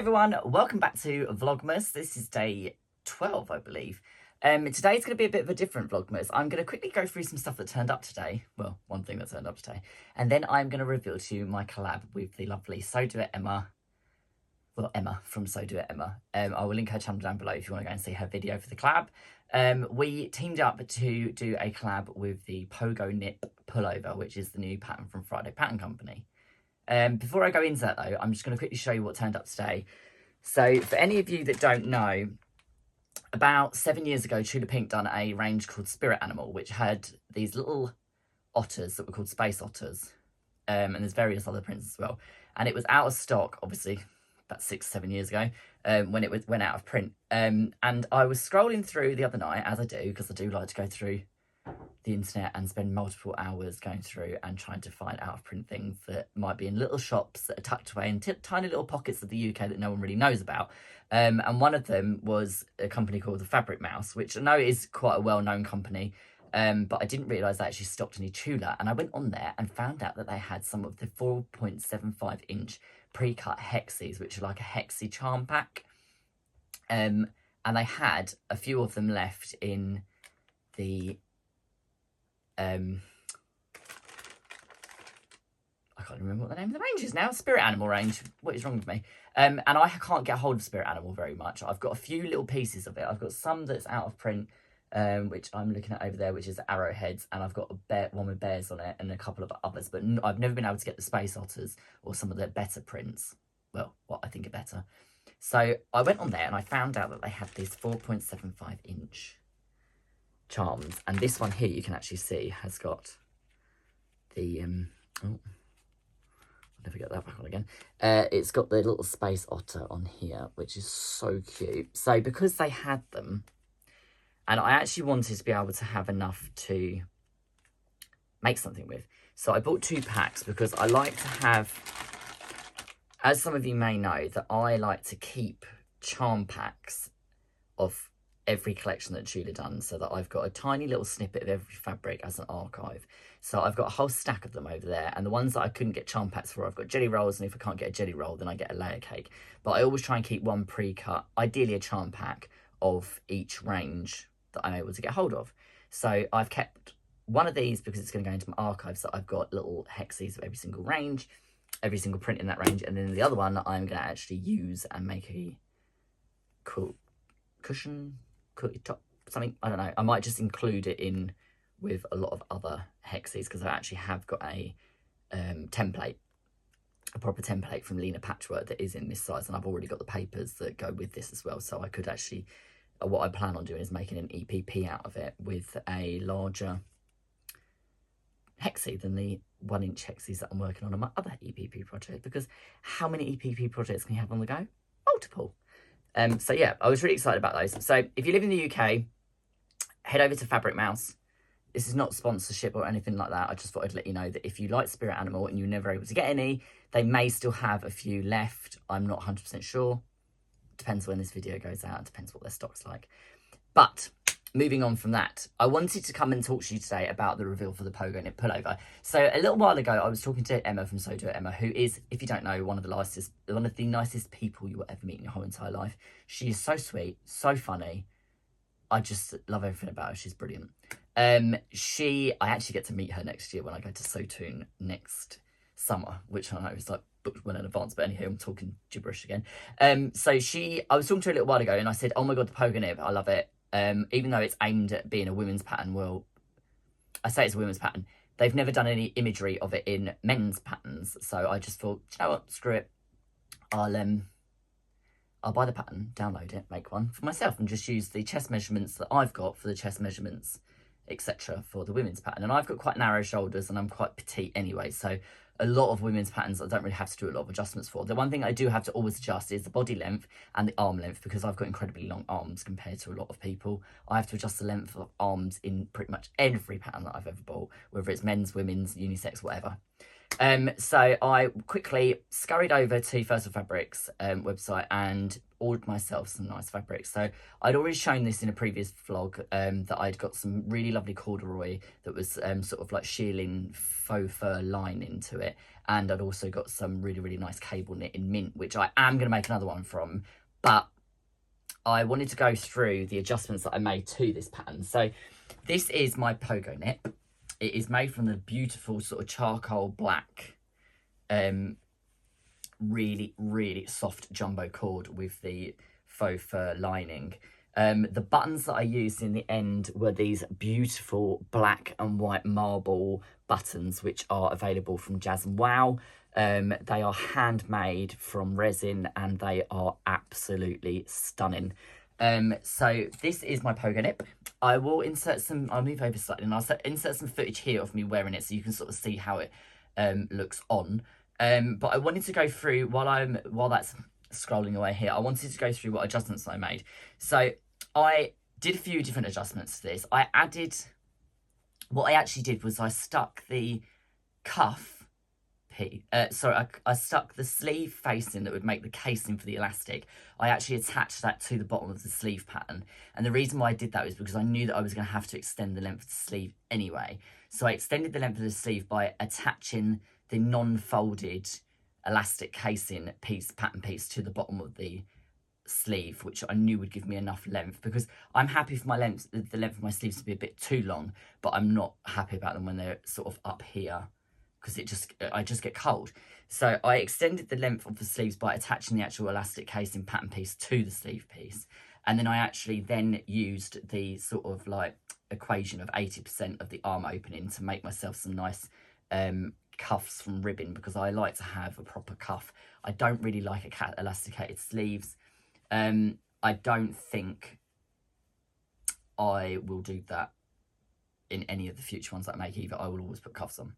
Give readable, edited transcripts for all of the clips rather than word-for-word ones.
everyone, welcome back to Vlogmas. This is day 12, I believe. Today's going to be a bit of a different Vlogmas. I'm going to quickly go through some stuff that turned up today. Well, one thing that turned up today. And then I'm going to reveal to you my collab with the lovely So Do It Emma. Well, Emma from So Do It Emma. I will link her channel down below if you want to go and see her video for the collab. We teamed up to do a collab with the Pogonip Pullover, which is the new pattern from Friday Pattern Company. Before I go into that though, I'm just going to quickly show you what turned up today. So for any of you that don't know, about 7 years ago, Tula Pink done a range called Spirit Animal, which had these little otters that were called space otters. And there's various other prints as well. And it was out of stock, obviously, about 6-7 years ago, when it went out of print. And I was scrolling through the other night, as I do, because I do like to go through the internet and spend multiple hours going through and trying to find out of print things that might be in little shops that are tucked away in tiny little pockets of the UK that no one really knows about. And one of them was a company called the FabricMouse, which I know is quite a well-known company, but I didn't realise they actually stocked any Tula. And I went on there and found out that they had some of the 4.75 inch pre-cut hexies, which are like a hexie charm pack. And they had a few of them left in the I can't remember what the name of the range is now. Spirit Animal range. What is wrong with me? And I can't get hold of Spirit Animal very much. I've got a few little pieces of it. I've got some that's out of print, which I'm looking at over there, which is arrowheads, and I've got one with bears on it and a couple of others, but I've never been able to get the space otters or some of the better prints. Well, what I think are better. So I went on there and I found out that they had these 4.75 inch charms, and this one here you can actually see has got the I'll never get that back on again. It's got the little space otter on here, which is so cute. So because they had them, and I actually wanted to be able to have enough to make something with, so I bought 2 packs because I like to have, as some of you may know, that I like to keep charm packs of every collection that Tula done, so that I've got a tiny little snippet of every fabric as an archive. So I've got a whole stack of them over there, and the ones that I couldn't get charm packs for, I've got jelly rolls, and if I can't get a jelly roll, then I get a layer cake. But I always try and keep one pre-cut, ideally a charm pack of each range that I'm able to get hold of. So I've kept one of these because it's going to go into my archive, so I've got little hexies of every single range, every single print in that range, and then the other one I'm going to actually use and make a cool cushion, top, something, I don't know. I might just include it in with a lot of other hexies because I actually have got a template, a proper template from Lina Patchwork that is in this size, and I've already got the papers that go with this as well. So I could actually, what I plan on doing is making an EPP out of it with a larger hexie than the 1 inch hexies that I'm working on my other EPP project, because how many EPP projects can you have on the go? Multiple. So yeah, I was really excited about those. So if you live in the UK, head over to FabricMouse. This is not sponsorship or anything like that. I just thought I'd let you know that if you like Spirit Animal and you're never able to get any, they may still have a few left. I'm not 100% sure. Depends when this video goes out. Depends what their stock's like. But moving on from that, I wanted to come and talk to you today about the reveal for the Pogonip Pullover. So a little while ago, I was talking to Emma from So Do It Emma, who is, if you don't know, one of the nicest people you will ever meet in your whole entire life. She is so sweet, so funny. I just love everything about her. She's brilliant. I actually get to meet her next year when I go to Sotoon next summer, which I know is like booked well in advance, but anyway, I'm talking gibberish again. I was talking to her a little while ago and I said, oh my God, the Pogonip, I love it. Even though it's aimed at being a women's pattern, well, I say it's a women's pattern. They've never done any imagery of it in men's patterns. So I just thought, you know what, screw it. I'll buy the pattern, download it, make one for myself, and just use the chest measurements that I've got for the chest measurements, etc. for the women's pattern. And I've got quite narrow shoulders and I'm quite petite anyway, so a lot of women's patterns I don't really have to do a lot of adjustments for. The one thing I do have to always adjust is the body length and the arm length, because I've got incredibly long arms compared to a lot of people. I have to adjust the length of arms in pretty much every pattern that I've ever bought, whether it's men's, women's, unisex, whatever. So I quickly scurried over to First of Fabrics website and ordered myself some nice fabric. So I'd already shown this in a previous vlog, that I'd got some really lovely corduroy that was sort of like shearling faux fur lining to it. And I'd also got some really, really nice cable knit in mint, which I am going to make another one from. But I wanted to go through the adjustments that I made to this pattern. So this is my Pogonip. It is made from the beautiful sort of charcoal black, really, really soft jumbo cord with the faux fur lining. The buttons that I used in the end were these beautiful black and white marble buttons, which are available from Jazz and Wow. They are handmade from resin and they are absolutely stunning. So this is my Pogonip. I will insert some, I'll move over slightly and I'll insert some footage here of me wearing it so you can sort of see how it looks on. But I wanted to go through, while that's scrolling away here, I wanted to go through what adjustments I made. So I did a few different adjustments to this. What I actually did was I stuck the cuff piece, I stuck the sleeve facing that would make the casing for the elastic. I actually attached that to the bottom of the sleeve pattern. And the reason why I did that was because I knew that I was going to have to extend the length of the sleeve anyway. So I extended the length of the sleeve by attaching the non-folded elastic casing pattern piece to the bottom of the sleeve, which I knew would give me enough length, because I'm happy for the length of my sleeves to be a bit too long, but I'm not happy about them when they're sort of up here, because I just get cold. So I extended the length of the sleeves by attaching the actual elastic casing pattern piece to the sleeve piece, and then I actually then used the sort of like equation of 80% of the arm opening to make myself some nice cuffs from ribbon, because I like to have a proper cuff. I don't really like elasticated sleeves. I don't think I will do that in any of the future ones that I make either. I will always put cuffs on.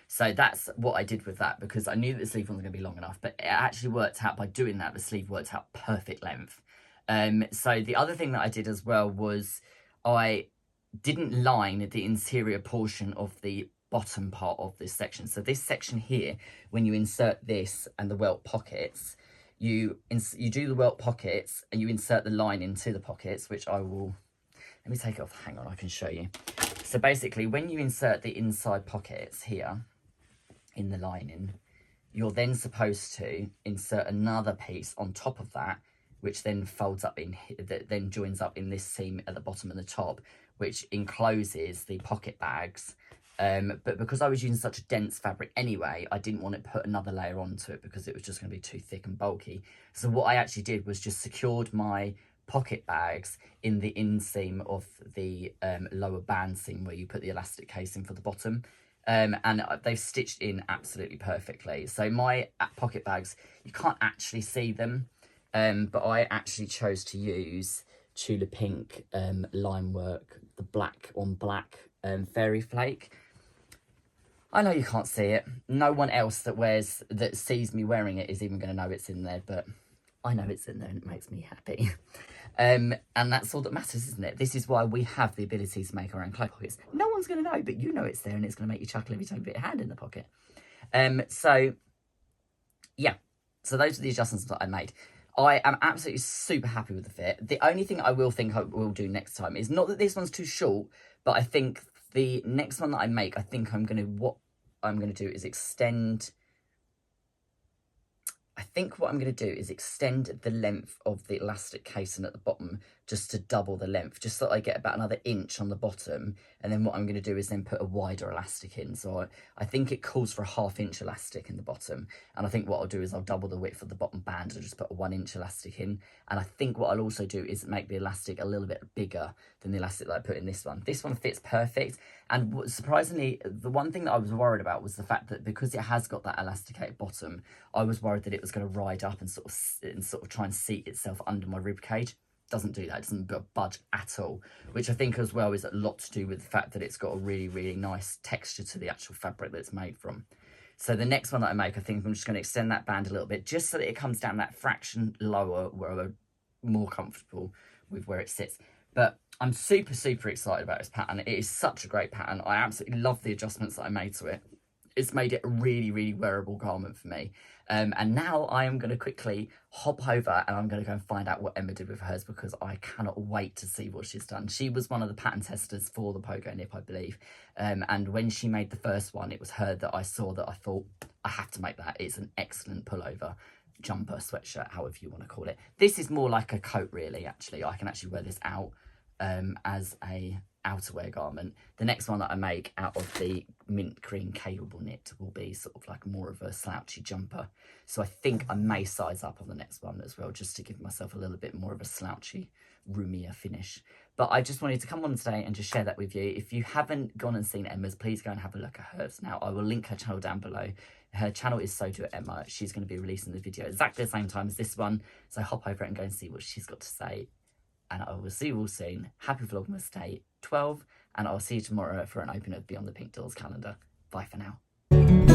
So that's what I did with that, because I knew that the sleeve wasn't going to be long enough, but it actually worked out by doing that. The sleeve worked out perfect length. So the other thing that I did as well was I didn't line the interior portion of the bottom part of this section. So this section here, when you insert this and the welt pockets, you do the welt pockets and you insert the line into the pockets, which I will, let me take it off, hang on, I can show you. So basically when you insert the inside pockets here in the lining, you're then supposed to insert another piece on top of that, which then folds up that then joins up in this seam at the bottom and the top, which encloses the pocket bags. But because I was using such a dense fabric anyway, I didn't want to put another layer onto it because it was just going to be too thick and bulky. So what I actually did was just secured my pocket bags in the inseam of the lower band seam where you put the elastic casing for the bottom. And they've stitched in absolutely perfectly. So my pocket bags, you can't actually see them, but I actually chose to use Tula Pink line work, the black on black fairy flake. I know you can't see it. No one else that sees me wearing it is even going to know it's in there, but I know it's in there and it makes me happy. And that's all that matters, isn't it? This is why we have the ability to make our own clothes pockets. No one's going to know, but you know it's there and it's going to make you chuckle every time you put your hand in the pocket. So, yeah. So those are the adjustments that I made. I am absolutely super happy with the fit. The only thing I will think I will do next time is not that this one's too short, but I think the next one that I make, I think what I'm going to do is extend... I think what I'm going to do is extend the length of the elastic casing at the bottom just to double the length, just so I get about another inch on the bottom. And then what I'm going to do is then put a wider elastic in. So I think it calls for a 1/2 inch elastic in the bottom. And I think what I'll do is I'll double the width of the bottom band and just put a 1 inch elastic in. And I think what I'll also do is make the elastic a little bit bigger than the elastic that I put in this one. This one fits perfect. And surprisingly, the one thing that I was worried about was the fact that because it has got that elasticated bottom, I was worried that it was going to ride up and sort of try and seat itself under my rib cage. Doesn't do that. It doesn't budge at all, which I think as well is a lot to do with the fact that it's got a really, really nice texture to the actual fabric that it's made from. So the next one that I make, I think I'm just going to extend that band a little bit just so that it comes down that fraction lower where I'm more comfortable with where it sits. But I'm super, super excited about this pattern. It is such a great pattern. I absolutely love the adjustments that I made to it. it's made it a really, really wearable garment for me. And now I am going to quickly hop over and I'm going to go and find out what Emma did with hers, because I cannot wait to see what she's done. She was one of the pattern testers for the Pogonip, I believe. And when she made the first one, it was her that I saw that I thought, I have to make that. It's an excellent pullover, jumper, sweatshirt, however you want to call it. This is more like a coat, really, actually. I can actually wear this out as a outerwear garment. The next one that I make out of the mint green cable knit will be sort of like more of a slouchy jumper. So I think I may size up on the next one as well, just to give myself a little bit more of a slouchy, roomier finish. But I just wanted to come on today and just share that with you. If you haven't gone and seen Emma's, please go and have a look at hers. Now, I will link her channel down below. Her channel is So Do It Emma. She's going to be releasing the video exactly the same time as this one. So hop over and go and see what she's got to say. And I will see you all soon. Happy Vlogmas Day 12. And I'll see you tomorrow for an open of Beyond the Pink Dolls calendar. Bye for now.